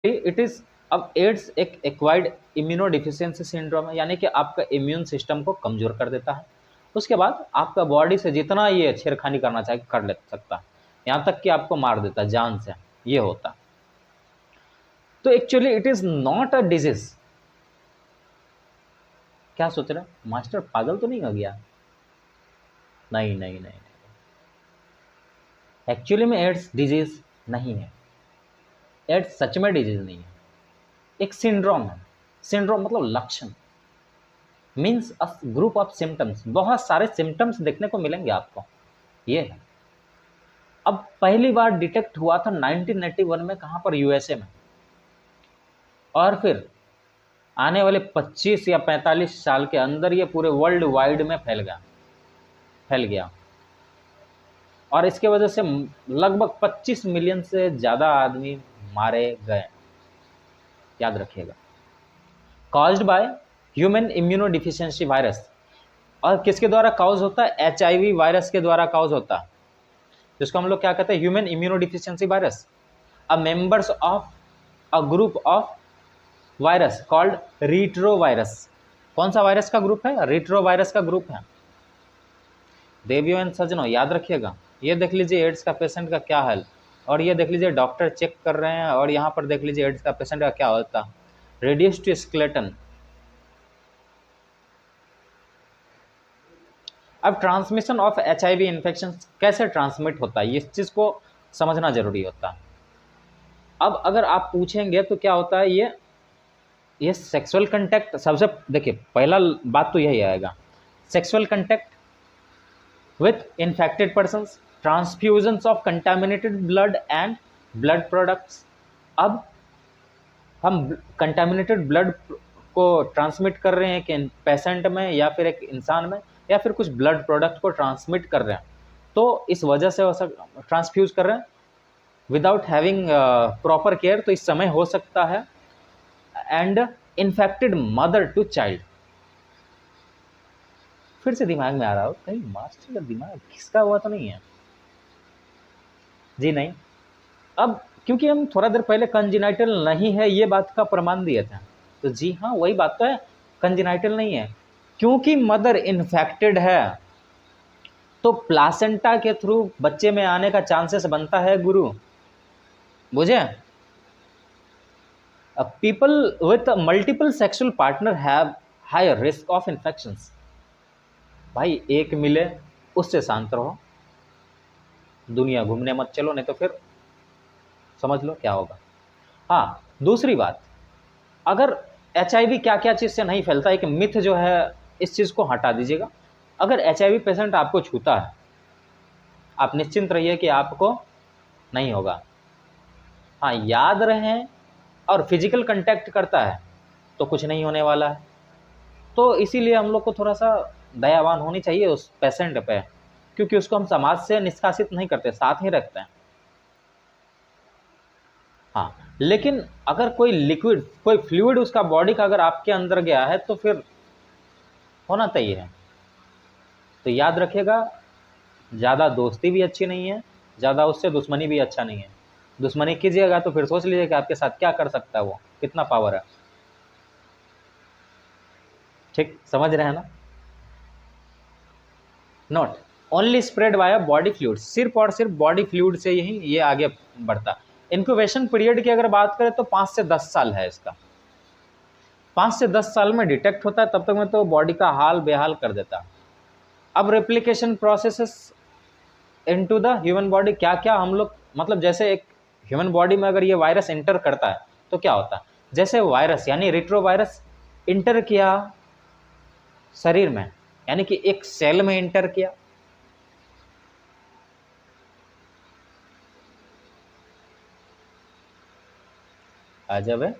It is, अब ads एक acquired immunodeficiency syndrome है, यानी कि आपका इम्यून सिस्टम को कमजोर कर देता है। उसके बाद आपका बॉडी से जितना ये छेड़खानी करना चाहे कर ले सकता है, यहाँ तक कि आपको मार देता है जान से, ये होता। तो actually it is not a disease. क्या सोच रहे हैं मास्टर, पागल तो नहीं हो गया? नहीं नहीं नहीं, एक्चुअली में एड्स डिजीज नहीं है। एड्स सच में डिजीज नहीं है, एक सिंड्रोम है। सिंड्रोम मतलब लक्षण, means a group of symptoms, बहुत सारे सिम्टम्स देखने को मिलेंगे आपको, ये है। अब पहली बार डिटेक्ट हुआ था 1981 में, कहाँ पर? यूएसए में। और फिर आने वाले 25 या 45 साल के अंदर ये पूरे वर्ल्ड वाइड में फैल गया। और इसके वजह से लगभग 25 मिलियन से ज़्यादा आदमी मारे गए, याद रखिएगा। Caused by human immunodeficiency virus. और किसके द्वारा कॉज होता है? HIV वायरस के द्वारा कॉज होता है, जिसको हम लोग क्या कहते हैं? Human immunodeficiency virus. A members of a group of virus called retrovirus. कौन सा वायरस का ग्रुप है? रिट्रोवायरस का ग्रुप है। देवियों एंड सज्जनों, याद रखिएगा। ये देख लीजिए एड्स का पेशेंट का क्या हाल, और ये देख लीजिए डॉक्टर चेक कर रहे हैं, और यहाँ पर देख लीजिए एड्स का पेशेंट का क्या होता। Reduced skeleton. अब ट्रांसमिशन ऑफ HIV इन्फेक्शन कैसे ट्रांसमिट होता है, इस चीज़ को समझना जरूरी होता है। अब अगर आप पूछेंगे तो क्या होता है, ये सेक्सुअल कंटैक्ट, सबसे देखिए पहला बात तो यही आएगा, sexual contact with infected persons, transfusions of contaminated blood and blood products. अब हम कंटामिनेटेड ब्लड को ट्रांसमिट कर रहे हैं कि पेशेंट में, या फिर एक इंसान में, या फिर कुछ ब्लड प्रोडक्ट को ट्रांसमिट कर रहे हैं, तो इस वजह से ट्रांसफ्यूज कर रहे हैं विदाउट हैविंग प्रॉपर केयर, तो इस समय हो सकता है। And infected mother to child. फिर से दिमाग में आ रहा हो कहीं मास्टर का दिमाग खिसका हुआ तो नहीं है? जी नहीं। अब क्योंकि हम थोड़ा देर पहले कंजेनाइटल नहीं है ये बात का प्रमाण दिए थे, तो जी हाँ वही बात तो है, कंजेनाइटल नहीं है। क्योंकि मदर इन्फेक्टेड है तो प्लासेंटा के थ्रू बच्चे में आने का चांसेस बनता है गुरु, बुझे? People with multiple sexual partner have higher risk of infections. भाई एक मिले उससे शांत रहो, दुनिया घूमने मत चलो, नहीं तो फिर समझ लो क्या होगा। हाँ, दूसरी बात, अगर HIV क्या क्या चीज़ से नहीं फैलता, एक मिथ जो है इस चीज़ को हटा दीजिएगा। अगर HIV पेशेंट आपको छूता है, आप निश्चिंत रहिए कि आपको नहीं होगा। हाँ, याद रहे, और फिजिकल कांटेक्ट करता है तो कुछ नहीं होने वाला है। तो इसीलिए हम लोग को थोड़ा सा दयावान होनी चाहिए उस पेशेंट पे, क्योंकि उसको हम समाज से निष्कासित नहीं करते, साथ ही रखते हैं। हाँ, लेकिन अगर कोई लिक्विड, कोई फ्लूइड उसका बॉडी का अगर आपके अंदर गया है तो फिर होना चाहिए है। तो याद रखिएगा, ज़्यादा दोस्ती भी अच्छी नहीं है, ज़्यादा उससे दुश्मनी भी अच्छा नहीं है। दुश्मनी कीजिएगा तो फिर सोच लीजिए कि आपके साथ क्या कर सकता है वो, कितना पावर है। ठीक समझ रहे हैं ना? Note only spread by body fluid, सिर्फ और सिर्फ बॉडी फ्लूइड से ही ये आगे बढ़ता। इंक्यूबेशन पीरियड की अगर बात करें तो 5 से 10 साल है इसका। 5 से 10 साल में डिटेक्ट होता है, तब तक में तो बॉडी का हाल बेहाल कर देता। अब replication processes into the human body, क्या क्या हम लोग, मतलब जैसे एक ह्यूमन बॉडी में अगर ये वायरस इंटर करता है तो क्या होता है, जैसे वायरस यानी रिट्रोवायरस इंटर किया शरीर में, यानी कि एक सेल में इंटर किया, अजब है,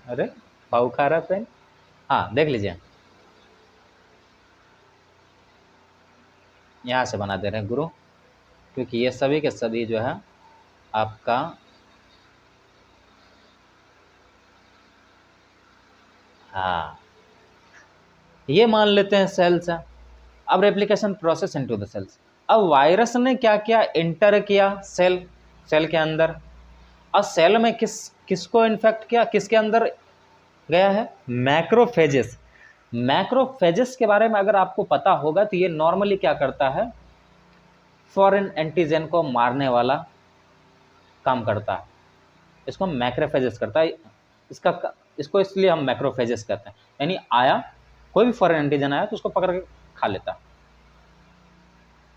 अरे भाव खा रहा पेन। हाँ देख लीजिए, यहाँ से बना दे रहे हैं गुरु, क्योंकि ये सभी के सभी जो है आपका हाँ ये मान लेते हैं सेल्स है। अब replication process into the cells, अब वायरस ने क्या क्या इंटर किया सेल के अंदर, अब सेल में किसको इन्फेक्ट किया, किसके अंदर गया है, मैक्रोफेजेस। मैक्रोफेजेस के बारे में अगर आपको पता होगा तो ये नॉर्मली क्या करता है, फॉरेन एंटीजन को मारने वाला काम करता है, इसको मैक्रोफेजेस करता है। इसको इसलिए हम मैक्रोफेजेस कहते हैं, यानी आया कोई भी फॉरेन एंटीजन आया तो उसको पकड़ के खा लेता है,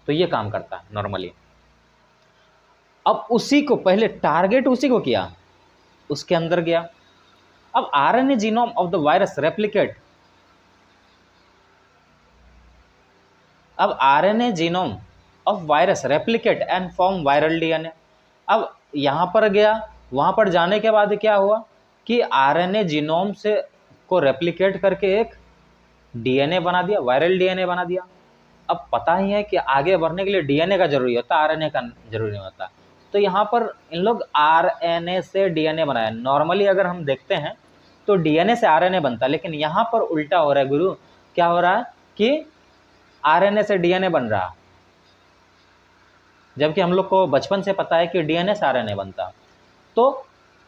तो ये काम करता है नॉर्मली। अब उसी को पहले टारगेट उसी को किया, उसके अंदर गया। अब RNA genome of the virus replicate, अब RNA genome of virus replicate and form viral DNA. अब यहां पर गया, वहां पर जाने के बाद क्या हुआ कि आरएनए जीनोम से को रेप्लिकेट करके एक डीएनए बना दिया, वायरल डीएनए बना दिया। अब पता ही है कि आगे बढ़ने के लिए डीएनए का जरूरी होता है, आरएनए का जरूरी नहीं होता। तो यहाँ पर इन लोग आरएनए से डीएनए बनाया। नॉर्मली अगर हम देखते हैं तो डीएनए से आरएनए बनता है, लेकिन यहाँ पर उल्टा हो रहा है गुरु। क्या हो रहा है कि आरएनए से डीएनए बन रहा है, जबकि हम लोग को बचपन से पता है कि डीएनए से आरएनए बनता। तो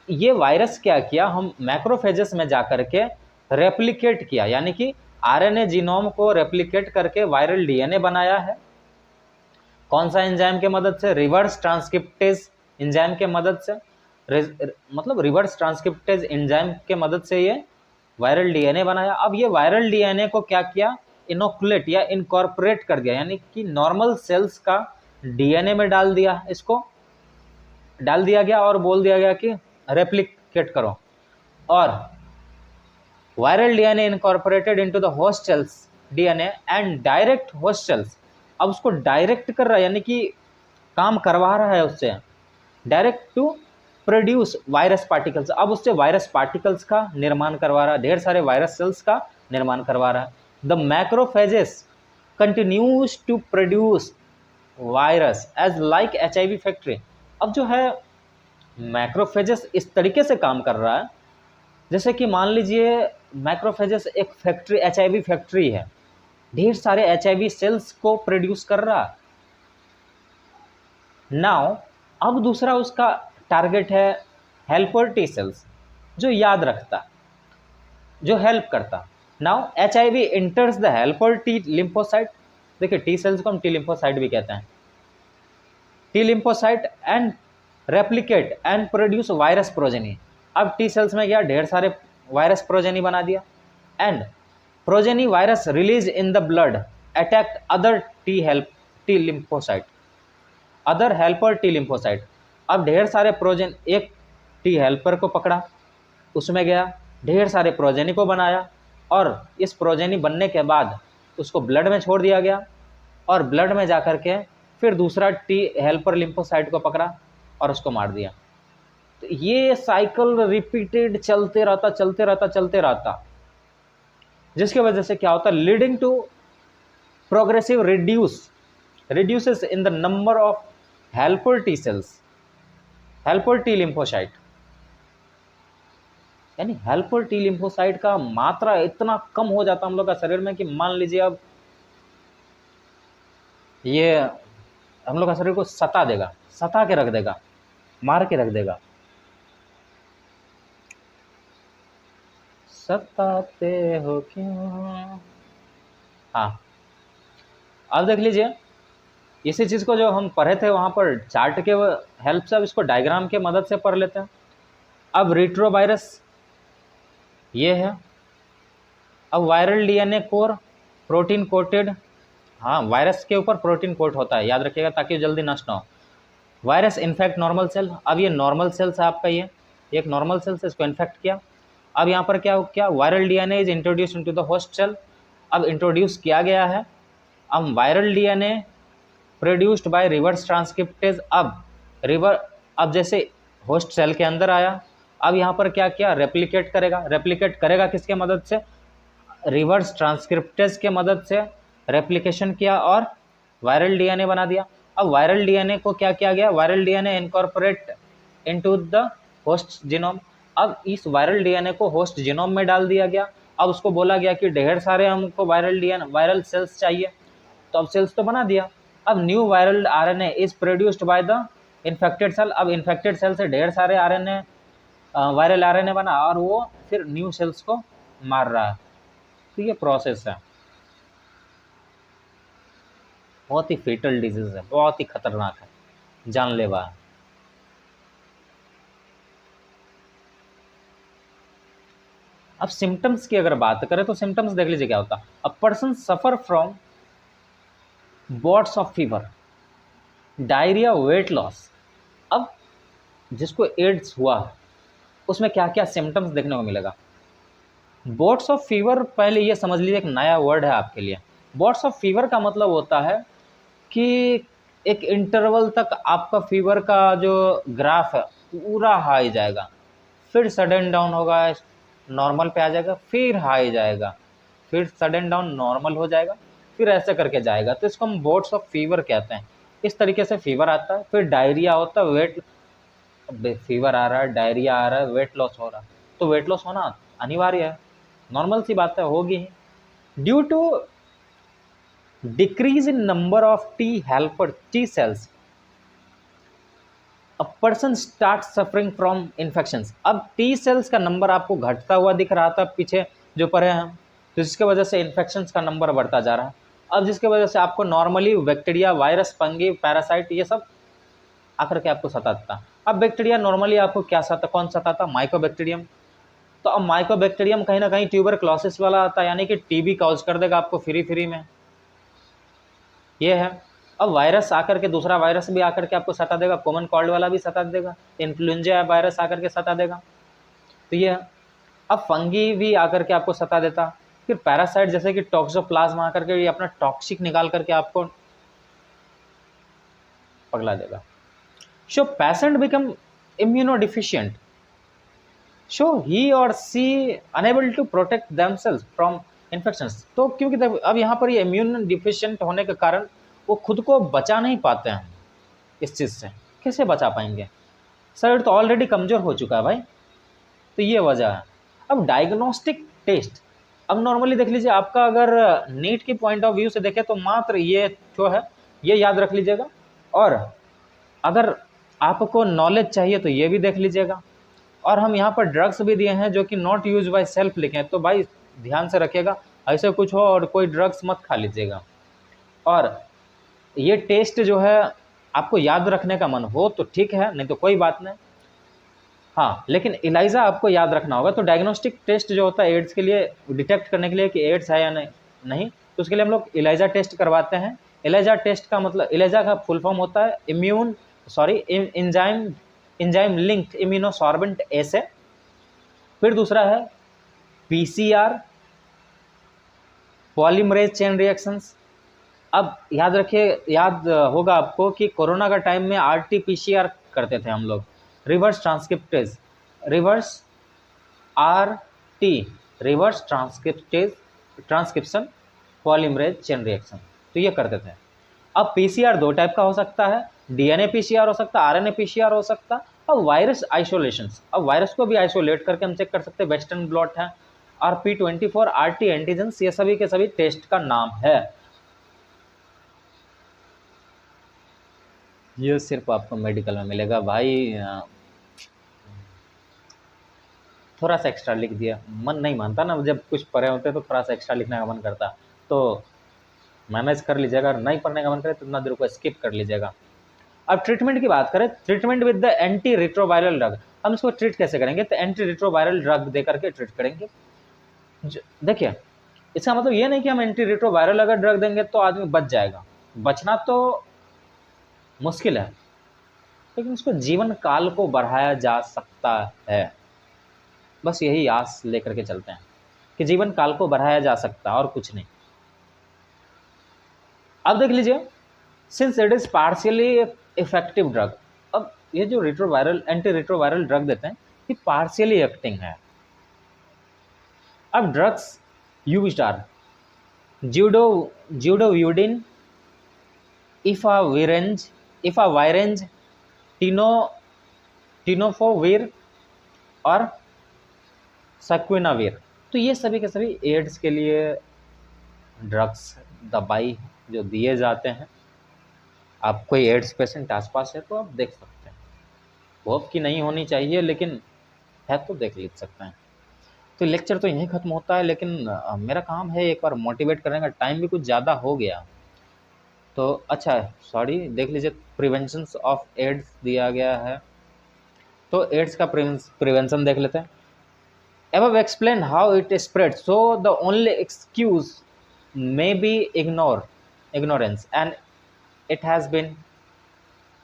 ये वायरस क्या किया, हम मैक्रोफेजेस में जाकर के रेप्लिकेट किया, यानी कि आरएनए जीनोम को रेप्लिकेट करके वायरल डीएनए बनाया है। कौन सा एंजाइम के मदद से, रिवर्स ट्रांसक्रिप्टेज एंजाइम के मदद से, मतलब रिवर्स ट्रांसक्रिप्टेज एंजाइम के मदद से ये वायरल डीएनए बनाया। अब ये वायरल डीएनए को क्या किया, इनोकुलेट या इनकॉर्पोरेट कर दिया, यानी कि नॉर्मल सेल्स का डीएनए में डाल दिया, इसको डाल दिया गया और बोल दिया गया कि रेप्लिकेट करो। और viral DNA incorporated into the host cells DNA and direct host cells. अब उसको डायरेक्ट कर रहा है, यानी कि काम करवा रहा है उससे, direct to produce virus particles. अब उससे वायरस पार्टिकल्स का निर्माण करवा रहा है, ढेर सारे वायरस सेल्स का निर्माण करवा रहा है। The macrophages continues to produce virus as like HIV factory. अब जो है मैक्रोफेजेस इस तरीके से काम कर रहा है जैसे कि मान लीजिए मैक्रोफेजेस एक फैक्ट्री, HIV फैक्ट्री है, ढेर सारे HIV सेल्स को प्रोड्यूस कर रहा। नाउ अब दूसरा उसका टारगेट है हेल्पर टी सेल्स, जो याद रखता, जो हेल्प करता। Now HIV इंटर्स the helper T lymphocyte. देखिए टी सेल्स को हम टी लिम्फोसाइट भी कहते हैं। T lymphocyte and replicate and produce virus progeny. अब टी सेल्स में गया, ढेर सारे वायरस प्रोजेनी बना दिया and progeny virus release in the blood attack other T lymphocyte, other helper T lymphocyte. अब ढेर सारे प्रोजेन, एक टी हेल्पर को पकड़ा, उसमें गया, ढेर सारे प्रोजेनी को बनाया और इस प्रोजेनी बनने के बाद उसको ब्लड में छोड़ दिया गया और ब्लड में जाकर के फिर दूसरा टी हेल्पर लिम्फोसाइट को पकड़ा और उसको मार दिया। तो ये साइकिल रिपीटेड चलते रहता, जिसकी वजह से क्या होता है, leading to progressive reduces in the number of helper T cells, helper T lymphocyte. यानी हेल्पर टी लिम्फोसाइट का मात्रा इतना कम हो जाता हम लोग का शरीर में कि मान लीजिए अब ये हम लोग का शरीर को सता देगा, सता के रख देगा, मार के रख देगा। सताते हो क्यों। हाँ, अब देख लीजिए इसी चीज़ को जो हम पढ़े थे वहाँ पर चार्ट के हेल्प से, अब इसको डायग्राम के मदद से पढ़ लेते हैं। अब रिट्रोवायरस ये है। अब viral DNA core protein coated, हाँ वायरस के ऊपर प्रोटीन कोट होता है, याद रखिएगा ताकि जल्दी नष्ट ना हो। Virus infect normal cell. अब ये नॉर्मल सेल्स है आपका, ये एक नॉर्मल सेल से इसको इन्फेक्ट किया। अब यहाँ पर क्या viral DNA is introduce into the host cell. अब इंट्रोड्यूस किया गया है। अब viral DNA produced by reverse transcriptase. अब जैसे होस्ट सेल के अंदर आया, अब यहाँ पर क्या रेप्लिकेट करेगा किसके मदद से, रिवर्स ट्रांसक्रिप्टेज के मदद से रेप्लिकेशन किया और वायरल डीएनए बना दिया। अब वायरल डीएनए को क्या किया गया, viral DNA incorporate into the host genome. अब इस वायरल डीएनए को होस्ट जीनोम में डाल दिया गया। अब उसको बोला गया कि ढेर सारे हमको वायरल सेल्स चाहिए, तो अब सेल्स तो बना दिया। अब new viral RNA is produced by the infected cell, अब इन्फेक्टेड सेल से ढेर सारे आरएनए वायरल आरएनए बना और वो फिर न्यू सेल्स को मार रहा है। तो ये प्रोसेस है, बहुत ही फेटल डिजीज है, बहुत ही खतरनाक है, जानलेवा है। अब सिम्टम्स की अगर बात करें तो सिम्टम्स देख लीजिए क्या होता है। A person suffer from bots of fever, diarrhoea, weight loss. अब जिसको एड्स हुआ उसमें क्या क्या सिम्टम्स देखने को मिलेगा। बॉट्स ऑफ फीवर, पहले ये समझ लीजिए एक नया वर्ड है आपके लिए। बॉट्स ऑफ फीवर का मतलब होता है कि एक इंटरवल तक आपका फीवर का जो ग्राफ है पूरा हाई जाएगा, फिर सडन डाउन होगा, नॉर्मल पे आ जाएगा, फिर हाई जाएगा, फिर सडन डाउन नॉर्मल हो जाएगा, फिर ऐसे करके जाएगा। तो इसको हम बॉट्स ऑफ फीवर कहते हैं। इस तरीके से फीवर आता है, फिर डायरिया होता है, वेट, फीवर आ रहा है, डायरिया आ रहा है, वेट लॉस हो रहा है, तो वेट लॉस होना अनिवार्य है, नॉर्मल सी बात है, होगी ही। Due to decrease in number of T helper T cells, a person start suffering from infections. अब टी सेल्स का नंबर आपको घटता हुआ दिख रहा था पीछे जो पढ़े हैं, तो जिसके वजह से इन्फेक्शंस का नंबर बढ़ता जा रहा है। अब जिसके वजह से आपको normally bacteria, virus, fungi, parasite ये सब आकर के आपको सताता। अब बैक्टीरिया नॉर्मली आपको क्या सता, कौन सताता, माइकोबैक्टीरियम। तो अब माइकोबैक्टीरियम कहीं ना कहीं ट्यूबरक्लोसिस वाला आता है, यानी कि टीबी कॉज कर देगा आपको फ्री में, ये है। अब वायरस आकर के, दूसरा वायरस भी आकर के आपको सता देगा, कॉमन कोल्ड वाला भी सता देगा, इन्फ्लुएंजा वायरस आकर के सता देगा, तो ये है। अब फंगी भी आकर के आपको सता देता, फिर पैरासाइट जैसे कि टॉक्सोप्लाज्मा आकर के ये अपना टॉक्सिक निकाल करके आपको पगला देगा। So patient become इम्यूनोडिफिशिएंट, so he और see enable to protect themselves from infections. तो क्योंकि अब यहाँ पर ये इम्यून डिफिशिएंट होने के कारण वो खुद को बचा नहीं पाते हैं इस चीज़ से। कैसे बचा पाएंगे, शरीर तो ऑलरेडी कमज़ोर हो चुका है भाई, तो ये वजह है। अब डायग्नोस्टिक टेस्ट, अब नॉर्मली देख लीजिए, आपका अगर नीट की पॉइंट ऑफ व्यू से देखें तो मात्र ये जो है ये याद रख लीजिएगा, और अगर आपको नॉलेज चाहिए तो ये भी देख लीजिएगा। और हम यहाँ पर ड्रग्स भी दिए हैं जो कि नॉट यूज बाय सेल्फ लिखे हैं, तो भाई ध्यान से रखिएगा, ऐसे कुछ हो और कोई ड्रग्स मत खा लीजिएगा। और ये टेस्ट जो है आपको याद रखने का मन हो तो ठीक है, नहीं तो कोई बात नहीं। हाँ, लेकिन इलाइजा आपको याद रखना होगा। तो डायग्नोस्टिक टेस्ट जो होता है एड्स के लिए, डिटेक्ट करने के लिए कि एड्स है या नहीं, तो उसके लिए हम लोग इलाइजा टेस्ट करवाते हैं। इलाइजा टेस्ट का मतलब, इलाइजा का फुल फॉर्म होता है एंजाइम लिंक्ड इम्यूनोसॉर्बेंट एसे। फिर दूसरा है पीसीआर, पॉलीमरेज चेन रिएक्शंस। अब याद रखिए, याद होगा आपको कि कोरोना का टाइम में आरटीपीसीआर करते थे हम लोग, reverse transcriptase, reverse transcription polymerase chain reaction, तो ये करते थे। अब पीसीआर दो टाइप का हो सकता है, डीएनए पीसीआर हो सकता है, आरएनए पीसीआर हो सकता है। अब वायरस आइसोलेशन, अब वायरस को भी आइसोलेट करके हम चेक कर सकते हैं, वेस्टर्न ब्लॉट है, RP24, RT एंटीजेंस, ये सभी के सभी टेस्ट का नाम है। ये सिर्फ आपको मेडिकल में मिलेगा भाई। थोड़ा सा एक्स्ट्रा लिख दिया, मन नहीं मानता ना, जब कुछ पढ़े होते तो थोड़ा सा एक्स्ट्रा लिखने का मन करता, तो मैनेज कर लीजिएगा। अगर नहीं पढ़ने का मन करे तो इतना देर को स्किप कर लीजिएगा। अब ट्रीटमेंट की बात करें, treatment with the anti retroviral drug, हम इसको ट्रीट कैसे करेंगे, तो एंटी रिट्रोवायरल ड्रग दे करके ट्रीट करेंगे। देखिए, इसका मतलब ये नहीं कि हम एंटी रिट्रोवायरल अगर ड्रग देंगे तो आदमी बच जाएगा, बचना तो मुश्किल है, लेकिन उसको जीवन काल को बढ़ाया जा सकता है। बस यही आस लेकर के चलते हैं कि जीवन काल को बढ़ाया जा सकता है और कुछ नहीं। अब देख लीजिए, since it is partially effective drug, अब ये जो एंटी रिट्रोवायरल ड्रग देते हैं ये पार्शियली एक्टिंग है। अब ड्रग्स यूज्ड आर ज्यूडोव्यूडिन, इफावायरेंज, टिनोफोवीर और सक्विनावीर। तो ये सभी के सभी एड्स के लिए ड्रग्स, दवाई जो दिए जाते हैं। आप कोई एड्स पेशेंट आसपास है तो आप देख सकते हैं। होप की नहीं होनी चाहिए, लेकिन है तो देख लिख सकते हैं। तो लेक्चर तो यहीं ख़त्म होता है, लेकिन मेरा काम है एक बार मोटिवेट करने का, टाइम भी कुछ ज़्यादा हो गया। तो अच्छा सॉरी, देख लीजिए प्रिवेंशन ऑफ एड्स दिया गया है, तो एड्स का प्रिवेंशन देख लेते हैं। Above explain how it spread, so the only excuse may be ignorance, and it has been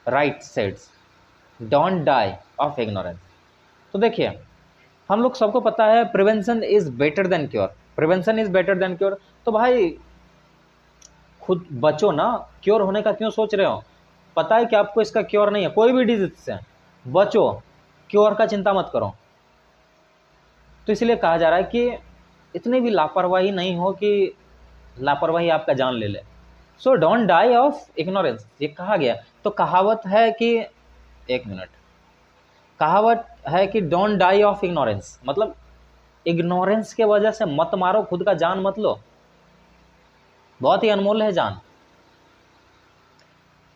right said, don't die of ignorance। तो देखिए हम लोग सबको पता है prevention is better than cure, prevention is better than cure. तो भाई खुद बचो ना, क्योर होने का क्यों सोच रहे हो? पता है कि आपको इसका क्योर नहीं है, कोई भी डिजीज से बचो, क्योर का चिंता मत करो। तो इसलिए कहा जा रहा है कि इतनी भी लापरवाही नहीं हो कि लापरवाही आपका जान ले ले। So don't die of ignorance, ये कहा गया। तो कहावत है कि, एक मिनट, कहावत है कि डोंट डाई ऑफ इग्नोरेंस, मतलब इग्नोरेंस के वजह से मत मारो, खुद का जान मत लो, बहुत ही अनमोल है जान।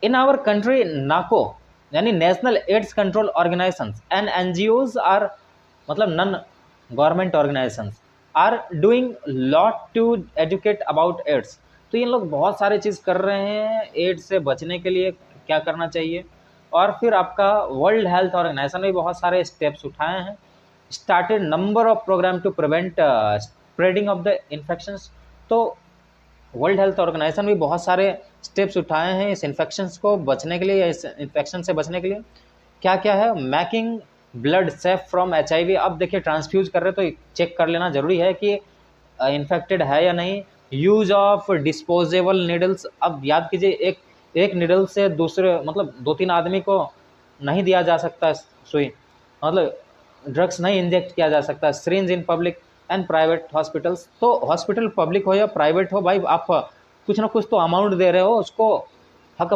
इन आवर कंट्री नाको यानी national AIDS control organisations and NGOs are, मतलब non government organisations are doing lot to educate about AIDS. तो ये लोग बहुत सारे चीज़ कर रहे हैं एड्स से बचने के लिए, क्या करना चाहिए। और फिर आपका वर्ल्ड हेल्थ ऑर्गेनाइजेशन ने भी बहुत सारे स्टेप्स उठाए हैं, started number of program to prevent spreading of the infections. तो वर्ल्ड हेल्थ ऑर्गेनाइजेशन भी बहुत सारे स्टेप्स उठाए हैं इस इन्फेक्शंस को बचने के लिए, इस इन्फेक्शन से बचने के लिए। क्या क्या है? Making blood safe from HIV। अब देखिए ट्रांसफ्यूज कर रहे तो चेक कर लेना जरूरी है कि इन्फेक्टेड है या नहीं। यूज ऑफ डिस्पोजेबल नीडल्स, अब याद कीजिए एक नीडल से दूसरे, मतलब 2-3 आदमी को नहीं दिया जा सकता सुई, मतलब ड्रग्स नहीं इंजेक्ट किया जा सकता। Syringe in public and private hospitals, तो हॉस्पिटल पब्लिक हो या प्राइवेट हो भाई, आप कुछ ना कुछ तो अमाउंट दे रहे हो, उसको हक